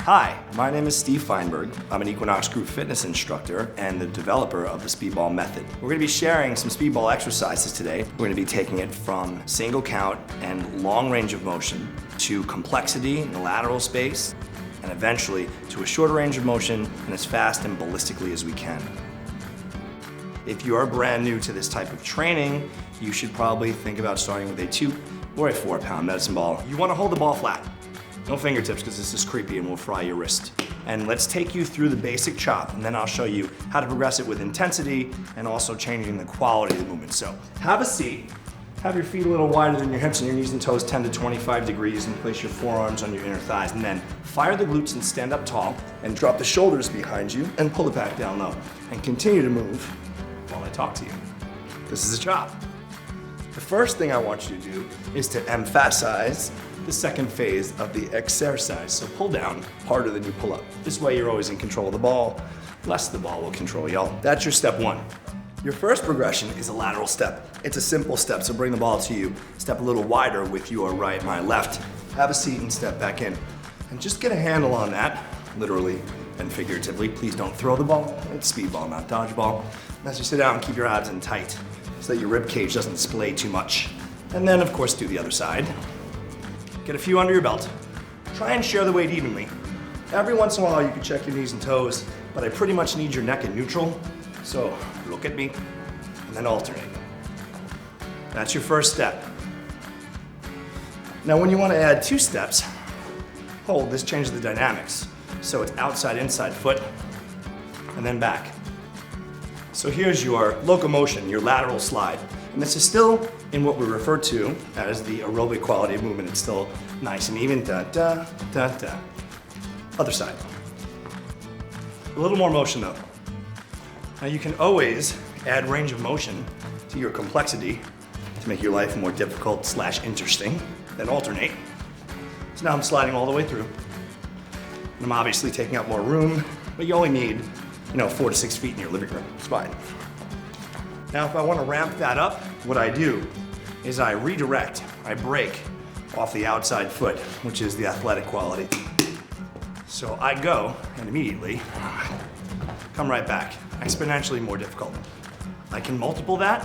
Hi, my name is Steve Feinberg. I'm an Equinox Group Fitness instructor and the developer of the Speedball method. We're going to be sharing some Speedball exercises today. We're going to be taking it from single count and long range of motion to complexity in the lateral space, and eventually to a shorter range of motion and as fast and ballistically as we can. If you are brand new to this type of training, you should probably think about starting with a 2 or a 4-pound medicine ball. You want to hold the ball flat. No fingertips, because this is creepy and will fry your wrist. And let's take you through the basic chop, and then I'll show you how to progress it with intensity and also changing the quality of the movement. So have a seat, have your feet a little wider than your hips and your knees and toes 10 to 25 degrees, and place your forearms on your inner thighs, and then fire the glutes and stand up tall and drop the shoulders behind you and pull it back down low. And continue to move while I talk to you. This is a chop. The first thing I want you to do is to emphasize the second phase of the exercise. So pull down harder than you pull up. This way you're always in control of the ball, less the ball will control y'all. That's your step one. Your first progression is a lateral step. It's a simple step, so bring the ball to you. Step a little wider with your right, my left. Have a seat and step back in. And just get a handle on that, literally and figuratively. Please don't throw the ball. It's speedball, not dodgeball. And as you sit down, keep your abs in tight so that your rib cage doesn't splay too much. And then, of course, do the other side. Get a few under your belt. Try and share the weight evenly. Every once in a while you can check your knees and toes, but I pretty much need your neck in neutral. So look at me and then alternate. That's your first step. Now when you want to add 2 steps, hold, this changes the dynamics. So it's outside, inside foot, and then back. So here's your locomotion, your lateral slide. And this is still in what we refer to as the aerobic quality of movement. It's still nice and even, da, da, da, da. Other side. A little more motion though. Now you can always add range of motion to your complexity to make your life more difficult / interesting, then alternate. So now I'm sliding all the way through. And I'm obviously taking up more room, but you only need 4 to 6 feet in your living room. It's fine. Now, if I want to ramp that up, what I do is I redirect, I break off the outside foot, which is the athletic quality. So I go and immediately come right back, exponentially more difficult. I can multiple that.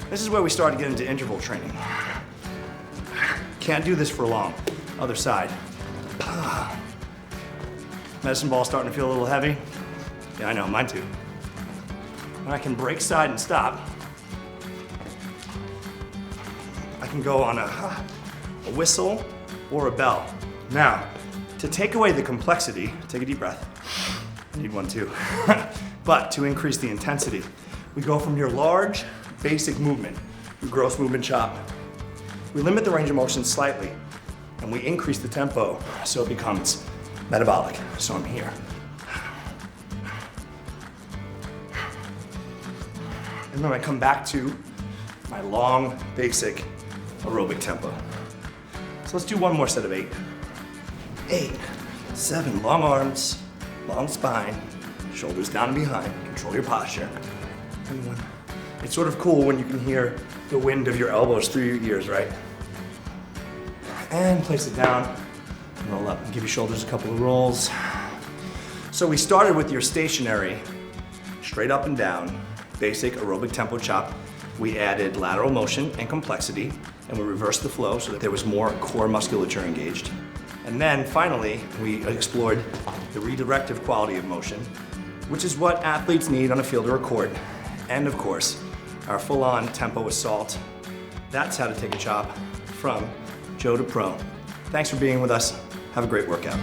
This is where we start to get into interval training. Can't do this for long. Other side. Medicine ball starting to feel a little heavy. Yeah, I know, mine too. And I can break side and stop. I can go on a whistle or a bell. Now, to take away the complexity, take a deep breath. I need one too. But to increase the intensity, we go from your large, basic movement, your gross movement chop. We limit the range of motion slightly, and we increase the tempo so it becomes metabolic. So I'm here. And then I come back to my long, basic aerobic tempo. So let's do one more set of 8. 8, 7, long arms, long spine, shoulders down and behind, control your posture. And 1. It's sort of cool when you can hear the wind of your elbows through your ears, right? And place it down, roll up, and give your shoulders a couple of rolls. So we started with your stationary, straight up and down, basic aerobic tempo chop. We added lateral motion and complexity, and we reversed the flow so that there was more core musculature engaged. And then finally, we explored the redirective quality of motion, which is what athletes need on a field or a court. And of course, our full-on tempo assault. That's how to take a chop from Joe to pro. Thanks for being with us. Have a great workout.